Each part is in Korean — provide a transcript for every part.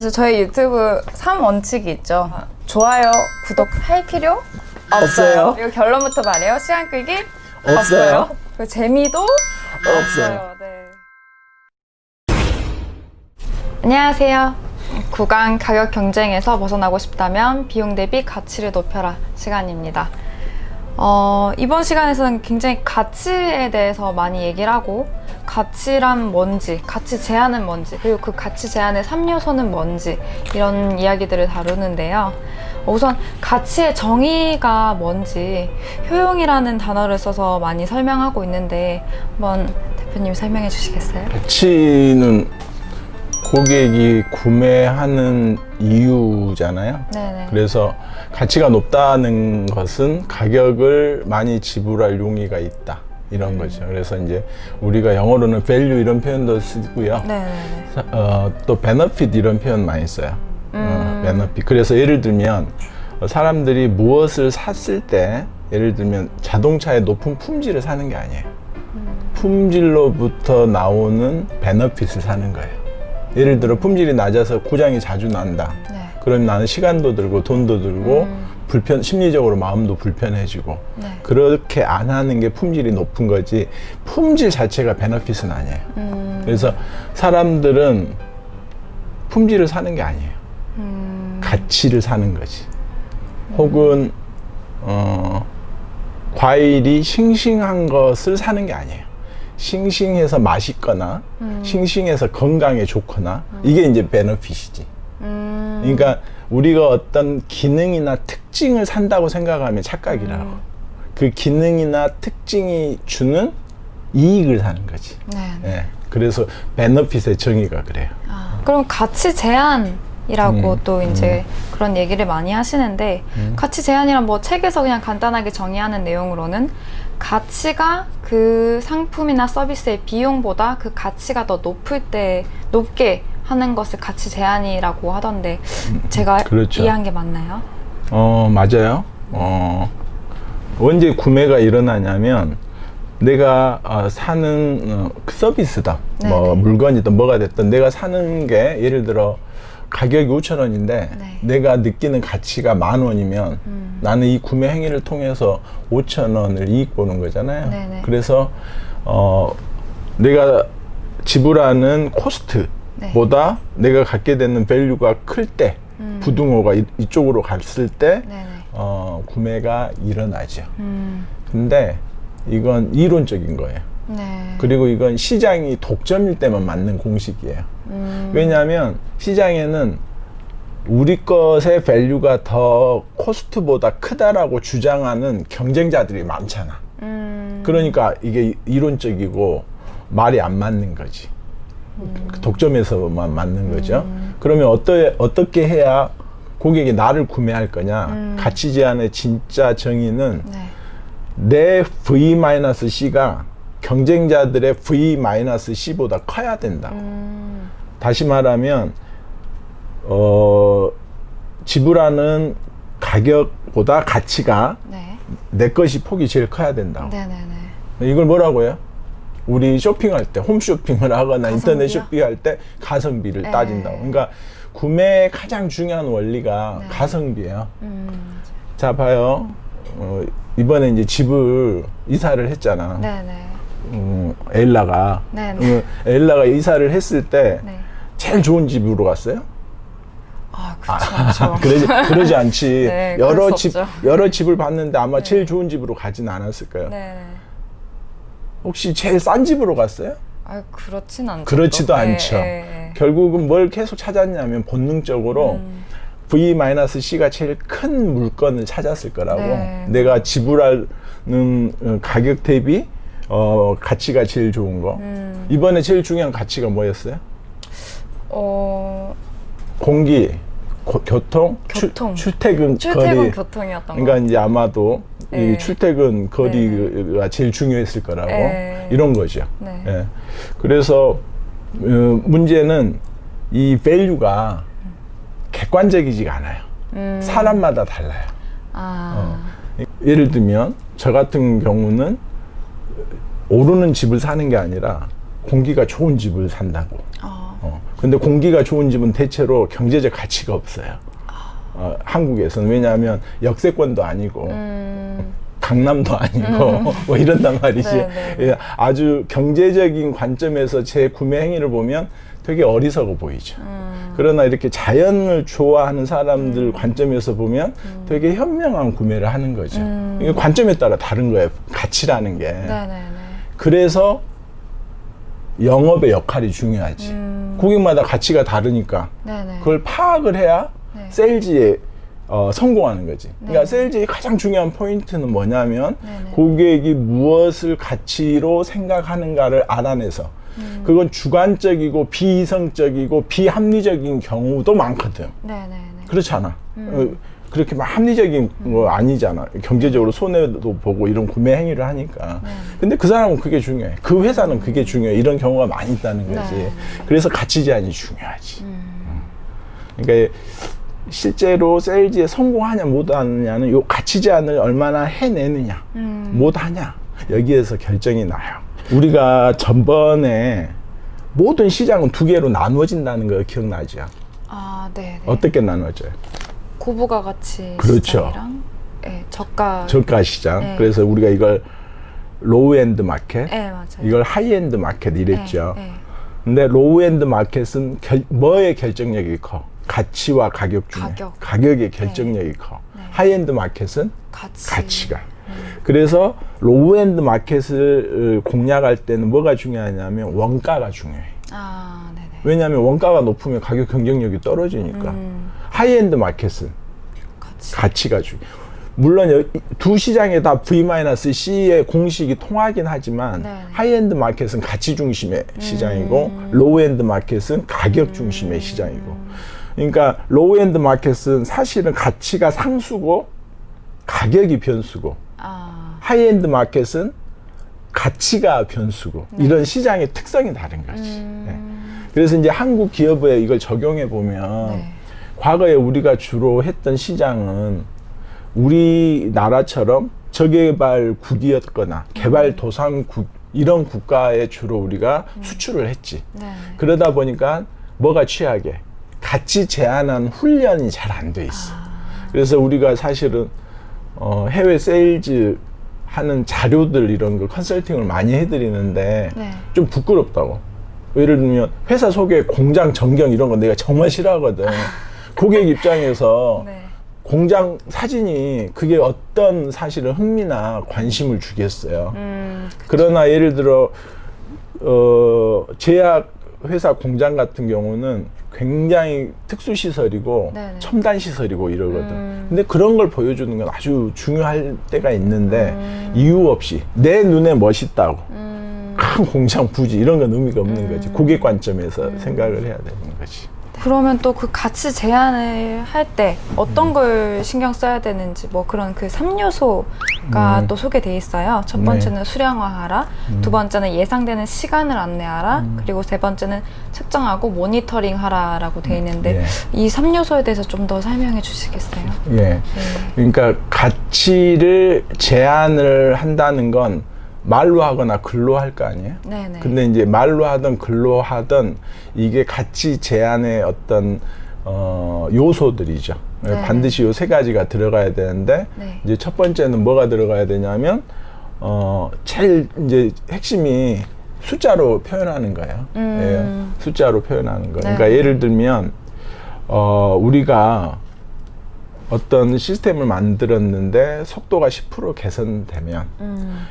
그래서 저희 유튜브 3원칙이 있죠. 좋아요, 구독 할 필요 없어요. 그리고 결론부터 말해요. 시간 끌기 없어요. 그리고 재미도 없어요. 네. 안녕하세요. 구간 가격 경쟁에서 벗어나고 싶다면 비용 대비 가치를 높여라 시간입니다. 이번 시간에서는 굉장히 가치에 대해서 많이 얘기를 하고, 가치란 뭔지, 가치 제한은 뭔지, 그리고 그 가치 제한의 3요소는 뭔지, 이런 이야기들을 다루는데요. 우선 가치의 정의가 뭔지 효용이라는 단어를 써서 많이 설명하고 있는데, 한번 대표님 설명해 주시겠어요? 가치는 고객이 구매하는 이유잖아요. 네네. 그래서 가치가 높다는 것은 가격을 많이 지불할 용의가 있다, 이런 거죠. 그래서 이제 우리가 영어로는 value 이런 표현도 쓰고요. 네네네. 또 benefit 이런 표현 많이 써요. benefit. 그래서 예를 들면 사람들이 무엇을 샀을 때, 예를 들면 자동차의 높은 품질을 사는 게 아니에요. 품질로부터 나오는 베너핏을 사는 거예요. 예를 들어 품질이 낮아서 고장이 자주 난다. 네. 그럼 나는 시간도 들고 돈도 들고 심리적으로 마음도 불편해지고. 네. 그렇게 안 하는 게 품질이 높은 거지, 품질 자체가 베너핏은 아니에요. 그래서 사람들은 품질을 사는 게 아니에요. 가치를 사는 거지. 혹은 과일이 싱싱한 것을 사는 게 아니에요. 싱싱해서 맛있거나 싱싱해서 건강에 좋거나, 이게 이제 베너핏이지. 그러니까 우리가 어떤 기능이나 특징을 산다고 생각하면 착각이라고. 그 기능이나 특징이 주는 이익을 사는 거지. 네. 예. 그래서 베너핏의 정의가 그래요. 그럼 가치 제한이라고 또 이제 그런 얘기를 많이 하시는데, 가치 제한이란 뭐 책에서 그냥 간단하게 정의하는 내용으로는 가치가 그 상품이나 서비스의 비용보다 그 가치가 더 높게 하는 것을 가치 제한이라고 하던데, 제가 그렇죠. 이해한 게 맞나요? 맞아요. 언제 구매가 일어나냐면, 내가 사는 그 서비스다, 뭐 물건이든 뭐가 됐든 내가 사는 게, 예를 들어 가격이 5,000원인데 네. 내가 느끼는 가치가 10,000원이면 나는 이 구매 행위를 통해서 5,000원을 이익 보는 거잖아요. 네네. 그래서 내가 지불하는 코스트보다 내가 갖게 되는 밸류가 클 때, 부등호가 이쪽으로 갔을 때 네네. 구매가 일어나죠. 근데 이건 이론적인 거예요. 네. 그리고 이건 시장이 독점일 때만 맞는 공식이에요. 왜냐하면 시장에는 우리 것의 밸류가 더 코스트보다 크다라고 주장하는 경쟁자들이 많잖아. 그러니까 이게 이론적이고 말이 안 맞는 거지. 독점에서만 맞는 거죠. 그러면 어떻게 해야 고객이 나를 구매할 거냐? 가치 제한의 진짜 정의는 네. 내 V-C가 경쟁자들의 V-C보다 커야 된다. 다시 말하면 지불하는 가격보다 가치가 네. 내 것이 폭이 제일 커야 된다고. 네네네. 이걸 뭐라고 해요? 우리 쇼핑할 때, 홈쇼핑을 하거나 인터넷 가성비요? 쇼핑할 때 가성비를 네. 따진다고. 그러니까 구매의 가장 중요한 원리가 네. 가성비예요. 자, 봐요. 이번에 이제 집을 이사를 했잖아. 네네. 엘라가. 네네. 엘라가 이사를 했을 때 네. 제일 좋은 집으로 갔어요? 그렇죠. 그러지 않지. 네, 그럴 수 없죠. 여러 집을 봤는데 아마 제일 좋은 집으로 가진 않았을까요? 네. 혹시 제일 싼 집으로 갔어요? 그렇진 않죠. 그렇지도 또. 않죠. 네. 결국은 뭘 계속 찾았냐면 본능적으로 V-C가 제일 큰 물건을 찾았을 거라고. 네. 내가 지불하는 가격 대비 가치가 제일 좋은 거. 이번에 제일 중요한 가치가 뭐였어요? 공기, 교통, 출퇴근 거리. 교통이었던 거. 그러니까 이제 아마도 네. 이 출퇴근 거리가 제일 중요했을 거라고. 네. 이런 거죠. 네. 예. 그래서 문제는 이 밸류가 객관적이지가 않아요. 사람마다 달라요. 예를 들면 저 같은 경우는 오르는 집을 사는 게 아니라 공기가 좋은 집을 산다고. 근데 공기가 좋은 집은 대체로 경제적 가치가 없어요. 한국에서는. 왜냐하면 역세권도 아니고 강남도 아니고 뭐 이런단 말이지. 네, 네. 예, 아주 경제적인 관점에서 제 구매 행위를 보면 되게 어리석어 보이죠. 그러나 이렇게 자연을 좋아하는 사람들 관점에서 보면 되게 현명한 구매를 하는 거죠. 이게 관점에 따라 다른 거예요. 가치라는 게. 네네네. 그래서 영업의 역할이 중요하지. 고객마다 가치가 다르니까 네네. 그걸 파악을 해야 네. 세일즈에 성공하는 거지. 그러니까 네. 세일즈의 가장 중요한 포인트는 뭐냐면 네네. 고객이 무엇을 가치로 생각하는가를 알아내서 그건 주관적이고 비이성적이고 비합리적인 경우도 많거든. 네네네. 그렇지 않아. 그렇게 막 합리적인 거 아니잖아. 경제적으로 손해도 보고 이런 구매 행위를 하니까. 근데 그 사람은 그게 중요해. 그 회사는 그게 중요해. 이런 경우가 많이 있다는 거지. 네. 그래서 가치 제한이 중요하지. 그러니까 실제로 세일즈에 성공하냐 못하느냐는 요 가치 제한을 얼마나 해내느냐 못하냐 여기에서 결정이 나요. 우리가 전번에 모든 시장은 두 개로 나누어진다는 거 기억나죠? 아, 네네. 어떻게 나누어져요? 고부가 가치 그렇죠. 시장이랑 네, 저가 시장. 네. 그래서 우리가 이걸 로우 엔드 마켓, 네, 맞아요. 이걸 하이 엔드 마켓 이랬죠. 네, 네. 근데 로우 엔드 마켓은 뭐의 결정력이 커? 가치와 가격 중에 가격의 결정력이 커. 네. 하이 엔드 마켓은 가치. 가치가. 그래서 로우 엔드 마켓을 공략할 때는 뭐가 중요하냐면 원가가 중요해. 아, 네네. 왜냐하면 원가가 높으면 가격 경쟁력이 떨어지니까. 하이 엔드 마켓은 가치가 중요해. 물론 두 시장에 다 V-C의 공식이 통하긴 하지만 네네. 하이엔드 마켓은 가치 중심의 시장이고 로우엔드 마켓은 가격 중심의 시장이고, 그러니까 로우엔드 마켓은 사실은 가치가 상수고 가격이 변수고, 하이엔드 마켓은 가치가 변수고, 이런 시장의 특성이 다른 거지. 네. 그래서 이제 한국 기업에 이걸 적용해 보면 네. 과거에 우리가 주로 했던 시장은 우리나라처럼 저개발국이었거나 개발도상국 이런 국가에 주로 우리가 수출을 했지. 네. 그러다 보니까 뭐가 취약해? 가치 제한한 훈련이 잘 안 돼 있어. 그래서 우리가 사실은 해외 세일즈 하는 자료들 이런 거 컨설팅을 많이 해드리는데 네. 좀 부끄럽다고. 예를 들면 회사 소개, 공장 전경 이런 거 내가 정말 싫어하거든. 고객 입장에서 네. 공장 사진이 그게 어떤 사실은 흥미나 관심을 주겠어요. 그러나 예를 들어 제약 회사 공장 같은 경우는 굉장히 특수 시설이고 네네. 첨단 시설이고 이러거든. 근데 그런 걸 보여주는 건 아주 중요할 때가 있는데 이유 없이 내 눈에 멋있다고 큰 공장 부지 이런 건 의미가 없는 거지. 고객 관점에서 생각을 해야 되는 거지. 그러면 또 그 가치 제한을 할 때 어떤 걸 신경 써야 되는지 뭐 그런 그 3요소가 또 소개돼 있어요. 첫 번째는 수량화하라, 두 번째는 예상되는 시간을 안내하라, 그리고 세 번째는 측정하고 모니터링하라라고 돼 있는데 이 3요소에 대해서 좀 더 설명해 주시겠어요? 예. 그러니까 가치를 제한을 한다는 건 말로 하거나 글로 할 거 아니에요? 네네. 근데 이제 말로 하든 글로 하든 이게 가치 제한의 어떤 요소들이죠. 네. 반드시 요 세 가지가 들어가야 되는데 네. 이제 첫 번째는 뭐가 들어가야 되냐면 제일 이제 핵심이 숫자로 표현하는 거예요. 예, 숫자로 표현하는 거. 네. 그러니까 예를 들면 우리가 어떤 시스템을 만들었는데 속도가 10% 개선되면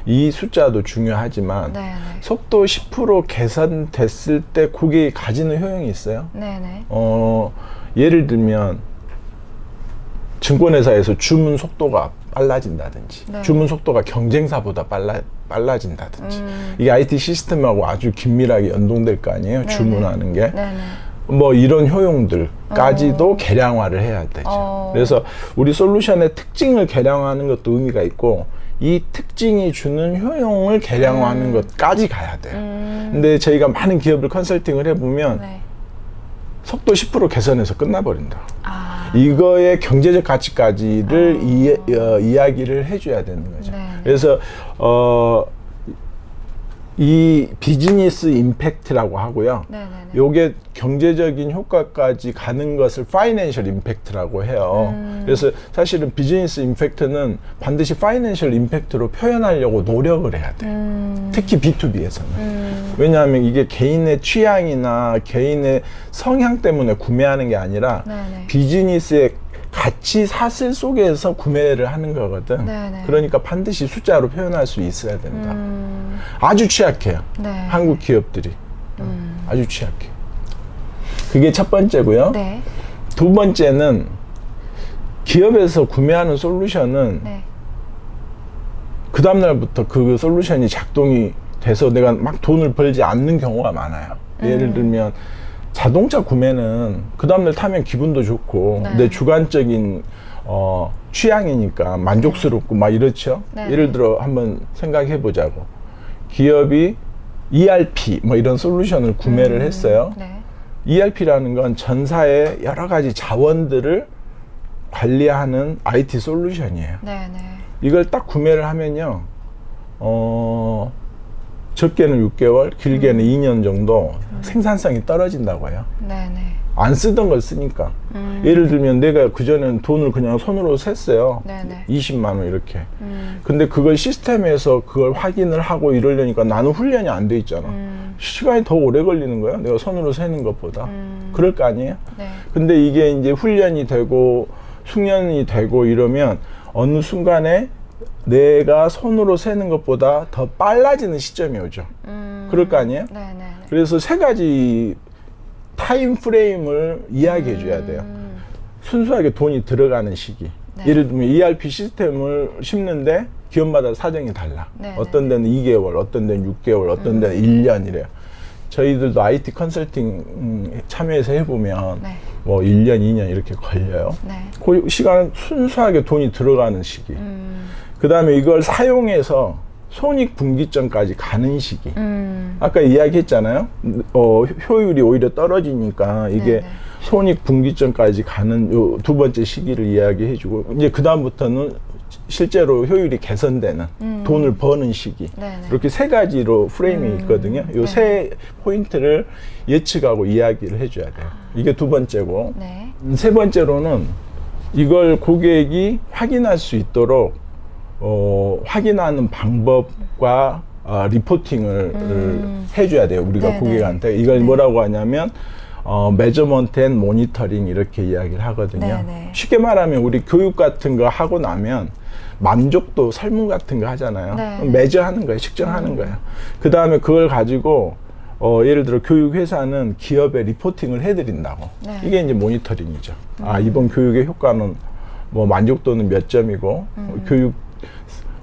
이 숫자도 중요하지만 네네. 속도 10% 개선됐을 때 고객이 가지는 효용이 있어요. 네네. 예를 들면 증권회사에서 주문 속도가 빨라진다든지 네. 주문 속도가 경쟁사보다 빨라진다든지 이게 IT 시스템하고 아주 긴밀하게 연동될 거 아니에요. 네네. 주문하는 게. 네네. 뭐 이런 효용들까지도 개량화를 해야 되죠. 그래서 우리 솔루션의 특징을 개량하는 것도 의미가 있고 이 특징이 주는 효용을 개량화하는 것까지 가야 돼요. 근데 저희가 많은 기업을 컨설팅을 해보면 네. 속도 10% 개선해서 끝나버린다. 아. 이거의 경제적 가치까지를 이야기를 해줘야 되는 거죠. 네네. 그래서 이 비즈니스 임팩트라고 하고요. 네네네. 요게 경제적인 효과까지 가는 것을 파이낸셜 임팩트라고 해요. 그래서 사실은 비즈니스 임팩트는 반드시 파이낸셜 임팩트로 표현하려고 노력을 해야 돼요. 특히 B2B에서는. 왜냐하면 이게 개인의 취향이나 개인의 성향 때문에 구매하는 게 아니라 네네. 비즈니스의 가치 사슬 속에서 구매를 하는 거거든. 네네. 그러니까 반드시 숫자로 표현할 수 있어야 된다. 아주 취약해요. 네. 한국 기업들이. 아주 취약해. 그게 첫 번째고요. 네. 두 번째는 기업에서 구매하는 솔루션은 네. 그 다음날부터 그 솔루션이 작동이 돼서 내가 막 돈을 벌지 않는 경우가 많아요. 예를 들면 자동차 구매는 그 다음날 타면 기분도 좋고 네. 내 주관적인 취향이니까 만족스럽고 막 이렇죠. 네. 예를 들어 한번 생각해 보자고. 기업이 ERP 뭐 이런 솔루션을 구매를 했어요. 네. ERP라는 건 전사의 여러 가지 자원들을 관리하는 IT 솔루션이에요. 네네. 이걸 딱 구매를 하면요, 적게는 6개월, 길게는 2년 정도 생산성이 떨어진다고 해요. 네네. 안 쓰던 걸 쓰니까. 예를 들면 내가 그전에는 돈을 그냥 손으로 셌어요. 네네. 20만 원 이렇게. 근데 그걸 시스템에서 그걸 확인을 하고 이러려니까 나는 훈련이 안 돼 있잖아. 시간이 더 오래 걸리는 거야. 내가 손으로 세는 것보다. 그럴 거 아니에요? 네. 근데 이게 이제 훈련이 되고 숙련이 되고 이러면 어느 순간에 내가 손으로 세는 것보다 더 빨라지는 시점이 오죠. 그럴 거 아니에요? 네네. 그래서 세 가지 타임 프레임을 이야기해 줘야 돼요. 순수하게 돈이 들어가는 시기. 네. 예를 들면 ERP 시스템을 심는데 기업마다 사정이 달라. 네, 어떤 데는 2개월, 어떤 데는 6개월, 어떤 데는 1년이래요. 저희들도 IT 컨설팅 참여해서 해보면 네. 뭐 1년, 2년 이렇게 걸려요. 네. 그 시간은 순수하게 돈이 들어가는 시기. 그 다음에 이걸 사용해서 손익분기점까지 가는 시기. 아까 이야기했잖아요. 효율이 오히려 떨어지니까 이게 네네. 손익분기점까지 가는 요 두 번째 시기를 이야기해주고, 이제 그 다음부터는 실제로 효율이 개선되는 돈을 버는 시기. 네네. 이렇게 세 가지로 프레임이 있거든요. 요 세 포인트를 예측하고 이야기를 해줘야 돼요. 이게 두 번째고, 네. 세 번째로는 이걸 고객이 확인할 수 있도록 확인하는 방법과 리포팅을 해줘야 돼요. 우리가 네네. 고객한테. 이걸 네. 뭐라고 하냐면 메저먼트 앤 모니터링 이렇게 이야기를 하거든요. 네네. 쉽게 말하면 우리 교육 같은 거 하고 나면 만족도 설문 같은 거 하잖아요. 네. 매저하는 거예요. 측정하는 거예요. 그 다음에 그걸 가지고 예를 들어 교육회사는 기업에 리포팅을 해드린다고. 네. 이게 이제 모니터링이죠. 아, 이번 교육의 효과는 뭐 만족도는 몇 점이고 교육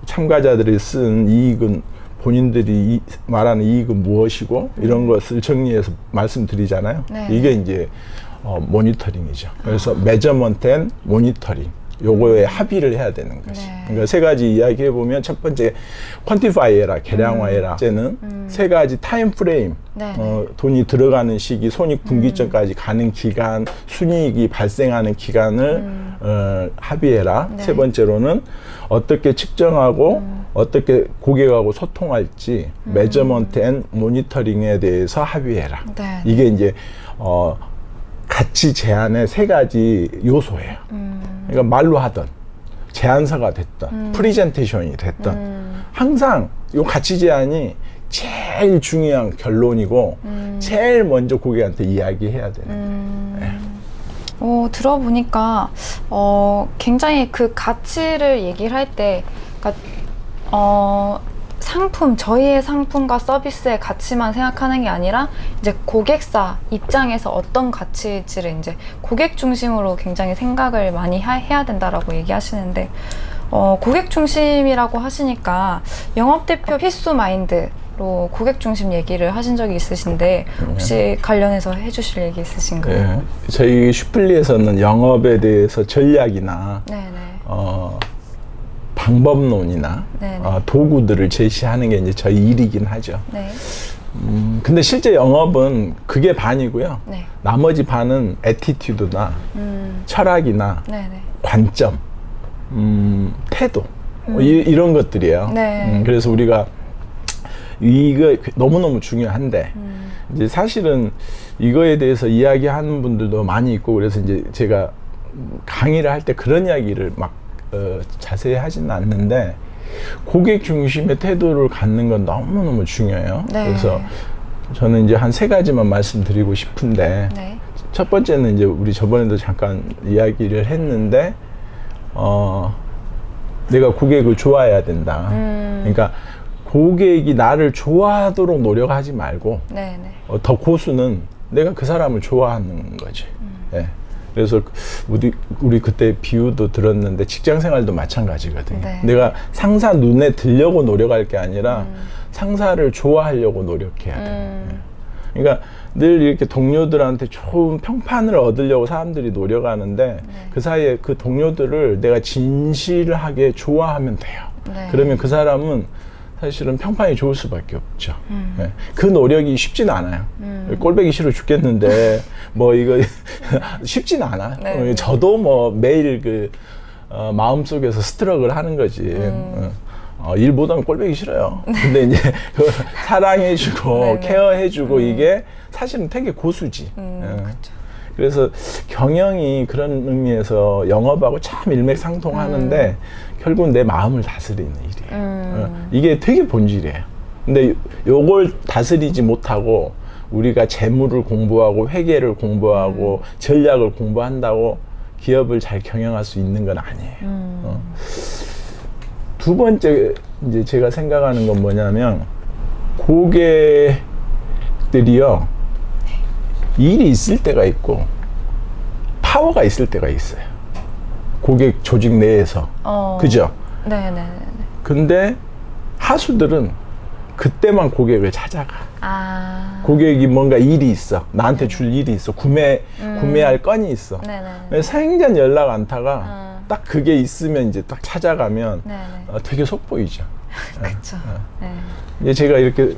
참가자들이 쓴 이익은 본인들이 말하는 이익은 무엇이고 이런 것을 정리해서 말씀드리잖아요. 네. 이게 이제 모니터링이죠. 그래서 메저먼트 앤 모니터링 요거에 합의를 해야 되는 것이. 네. 그러니까 세 가지 이야기해 보면 첫 번째 퀀티파이해라, 계량화해라. 둘째는 세 가지 타임 프레임, 네. 돈이 들어가는 시기, 손익분기점까지 가는 기간, 순이익이 발생하는 기간을 합의해라. 네. 세 번째로는 어떻게 측정하고 어떻게 고객하고 소통할지 메저먼트 앤 모니터링에 대해서 합의해라. 네. 이게 이제 가치 제안의 세 가지 요소예요. 그러니까 말로 하던 제안서가 됐던 프리젠테이션이 됐던 항상 이 가치 제안이 제일 중요한 결론이고 제일 먼저 고객한테 이야기해야 되는 거예요. 들어보니까 굉장히 그 가치를 얘기를 할 때, 그러니까 저희의 상품과 서비스의 가치만 생각하는 게 아니라 이제 고객사 입장에서 어떤 가치일지를 이제 고객 중심으로 굉장히 생각을 많이 해야 된다라고 얘기하시는데, 고객 중심이라고 하시니까 영업대표 필수 마인드로 고객 중심 얘기를 하신 적이 있으신데 혹시 관련해서 해주실 얘기 있으신가요? 네. 저희 슈플리에서는 영업에 대해서 전략이나 네네. 방법론이나 네네. 도구들을 제시하는 게 이제 저희 일이긴 하죠. 네. 근데 실제 영업은 그게 반이고요. 네. 나머지 반은 애티튜드나 철학이나 네네. 관점, 태도 이런 것들이에요. 네. 그래서 우리가 이거 너무너무 중요한데 이제 사실은 이거에 대해서 이야기하는 분들도 많이 있고 그래서 이제 제가 강의를 할 때 그런 이야기를 막 자세히 하지는 않는데 고객 중심의 태도를 갖는 건 너무너무 중요해요. 네. 그래서 저는 이제 한 3가지만 말씀드리고 싶은데 네. 첫 번째는 이제 우리 저번에도 잠깐 이야기를 했는데 내가 고객을 좋아해야 된다. 그러니까 고객이 나를 좋아하도록 노력하지 말고 네네. 더 고수는 내가 그 사람을 좋아하는 거지. 예. 그래서 우리 그때 비유도 들었는데 직장 생활도 마찬가지거든요. 네. 내가 상사 눈에 들려고 노력할 게 아니라 상사를 좋아하려고 노력해야 돼. 그러니까 늘 이렇게 동료들한테 좋은 평판을 얻으려고 사람들이 노력하는데 그 사이에 그 동료들을 내가 진실하게 좋아하면 돼요. 네. 그러면 그 사람은 사실은 평판이 좋을 수밖에 없죠. 네. 그 노력이 쉽진 않아요. 꼴보기 싫어 죽겠는데 뭐 이거 쉽진 않아. 네. 저도 뭐 매일 마음속에서 스트럭을 하는 거지. 일 못하면 꼴보기 싫어요. 근데 이제 그 사랑해주고 네네. 케어해주고 이게 사실은 되게 고수지. 그쵸. 그래서 경영이 그런 의미에서 영업하고 참 일맥상통하는데 결국 내 마음을 다스리는 일이에요. 이게 되게 본질이에요. 근데 요걸 다스리지 못하고 우리가 재무를 공부하고 회계를 공부하고 전략을 공부한다고 기업을 잘 경영할 수 있는 건 아니에요. 두 번째 이제 제가 생각하는 건 뭐냐면 고객들이요 일이 있을 때가 있고 파워가 있을 때가 있어요. 고객 조직 내에서. 그죠? 네네네. 근데 하수들은 그때만 고객을 찾아가. 아. 고객이 뭔가 일이 있어. 나한테 줄 일이 있어. 구매할 건이 있어. 네네. 생전 연락 안 타가 딱 그게 있으면 이제 딱 찾아가면 네네. 되게 속보이죠. 그쵸. 네. 이제 제가 이렇게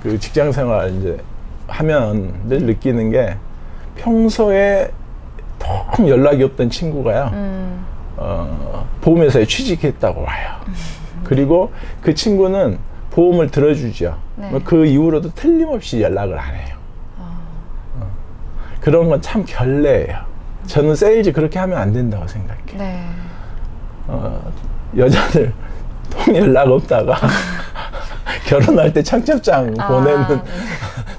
그 직장 생활 이제 하면 늘 느끼는 게 평소에 통 연락이 없던 친구가요. 보험회사에 취직했다고 와요. 그리고 그 친구는 보험을 들어주죠. 네. 그 이후로도 틀림없이 연락을 안 해요. 그런 건 참 결례예요. 저는 세일즈 그렇게 하면 안 된다고 생각해. 네. 여자들 통 연락 없다가 결혼할 때 청첩장 보내는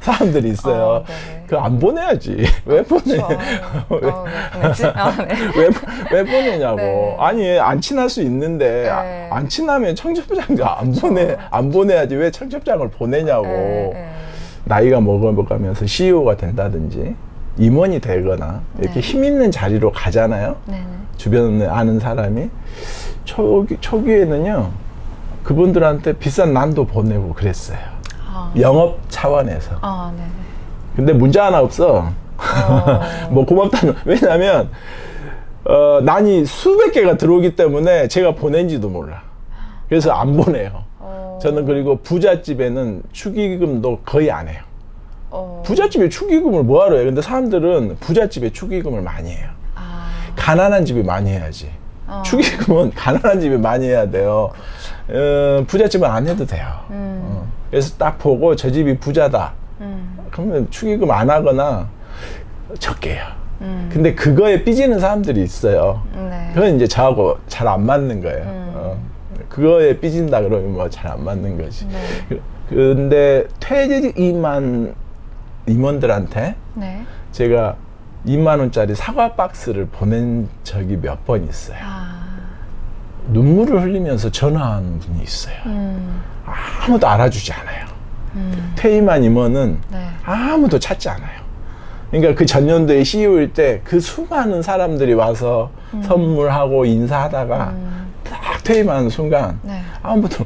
사람들이 있어요. 네네. 그거 안 보내야지. 왜 보내? 왜 보내지? 네. 왜 보내냐고. 네. 아니, 안 친할 수 있는데, 네. 안 친하면 청첩장도 안 보내야지. 왜 청첩장을 보내냐고. 네. 나이가 먹어가면서 CEO가 된다든지, 임원이 되거나, 이렇게 네. 힘 있는 자리로 가잖아요. 네네. 주변에 아는 사람이. 초기에는요, 그분들한테 비싼 난도 보내고 그랬어요. 영업 차원에서. 네네. 근데 문제 하나 없어. 뭐 고맙다는. 왜냐면 난이 수백 개가 들어오기 때문에 제가 보낸지도 몰라. 그래서 안 보내요. 저는 그리고 부잣집에는 축의금도 거의 안 해요. 부잣집에 축의금을 뭐하러 해요? 근데 사람들은 부잣집에 축의금을 많이 해요. 가난한 집이 많이 해야지. 축의금은 가난한 집이 많이 해야 돼요. 부잣집은 안 해도 돼요. 그래서 딱 보고 저 집이 부자다. 그러면 축의금 안 하거나 적게 해요. 근데 그거에 삐지는 사람들이 있어요. 네. 그건 이제 저하고 잘 안 맞는 거예요. 그거에 삐진다 그러면 뭐 잘 안 맞는 거지. 네. 근데 퇴직임한 임원들한테 네. 제가 2만 원짜리 사과 박스를 보낸 적이 몇 번 있어요. 눈물을 흘리면서 전화하는 분이 있어요. 아무도 알아주지 않아요. 퇴임한 임원은 네. 아무도 찾지 않아요. 그러니까 그 전년도에 CEO일 때 그 수많은 사람들이 와서 선물하고 인사하다가 딱 퇴임하는 순간 네. 아무도.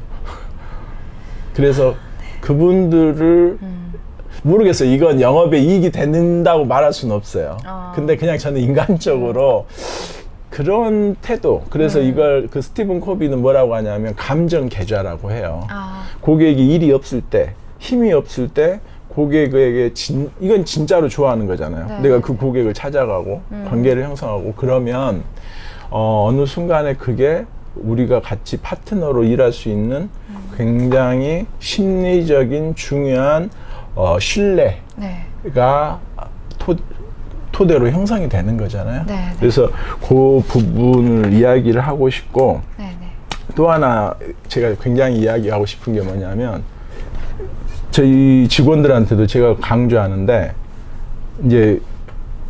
그래서 그분들을 모르겠어요. 이건 영업에 이익이 된다고 말할 수는 없어요. 근데 그냥 저는 인간적으로 그런 태도. 그래서 이걸 그 스티븐 코비는 뭐라고 하냐면 감정 계좌라고 해요. 고객이 일이 없을 때, 힘이 없을 때 고객에게 이건 진짜로 좋아하는 거잖아요. 네. 내가 그 고객을 찾아가고 관계를 형성하고 그러면 어느 순간에 그게 우리가 같이 파트너로 일할 수 있는 굉장히 심리적인 중요한 신뢰가 네. 토대로 형성이 되는 거잖아요. 네, 네. 그래서 그 부분을 이야기를 하고 싶고, 네, 네. 또 하나 제가 굉장히 이야기하고 싶은 게 뭐냐면, 저희 직원들한테도 제가 강조하는데, 이제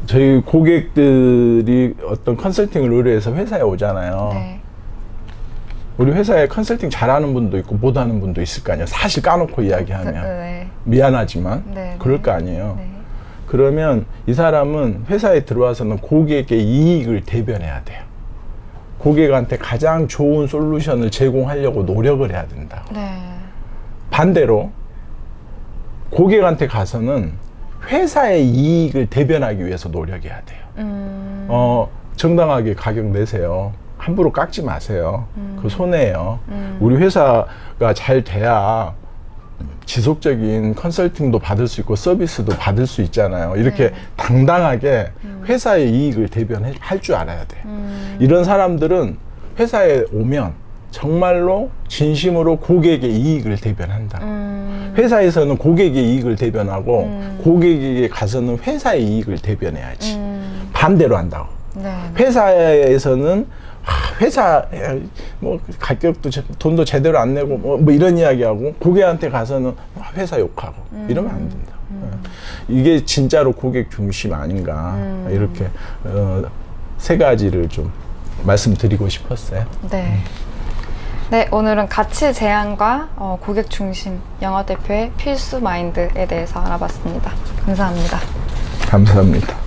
저희 고객들이 어떤 컨설팅을 의뢰해서 회사에 오잖아요. 네. 우리 회사에 컨설팅 잘하는 분도 있고 못하는 분도 있을 거 아니에요. 사실 까놓고 이야기하면 네. 미안하지만 네, 그럴 네. 거 아니에요. 네. 그러면 이 사람은 회사에 들어와서는 고객의 이익을 대변해야 돼요. 고객한테 가장 좋은 솔루션을 제공하려고 노력을 해야 된다고. 네. 반대로 고객한테 가서는 회사의 이익을 대변하기 위해서 노력해야 돼요. 정당하게 가격 내세요. 함부로 깎지 마세요. 그 손해예요. 우리 회사가 잘 돼야 지속적인 컨설팅도 받을 수 있고 서비스도 받을 수 있잖아요. 이렇게 네. 당당하게 회사의 이익을 대변할 줄 알아야 돼. 이런 사람들은 회사에 오면 정말로 진심으로 고객의 이익을 대변한다. 회사에서는 고객의 이익을 대변하고 고객에게 가서는 회사의 이익을 대변해야지. 반대로 한다고. 네. 회사에서는 회사 뭐 가격도 돈도 제대로 안 내고 뭐 이런 이야기하고 고객한테 가서는 회사 욕하고 이러면 안 된다. 이게 진짜로 고객 중심 아닌가 이렇게 세 가지를 좀 말씀드리고 싶었어요. 네. 네, 오늘은 가치 제안과 고객 중심 영업 대표의 필수 마인드에 대해서 알아봤습니다. 감사합니다. 감사합니다.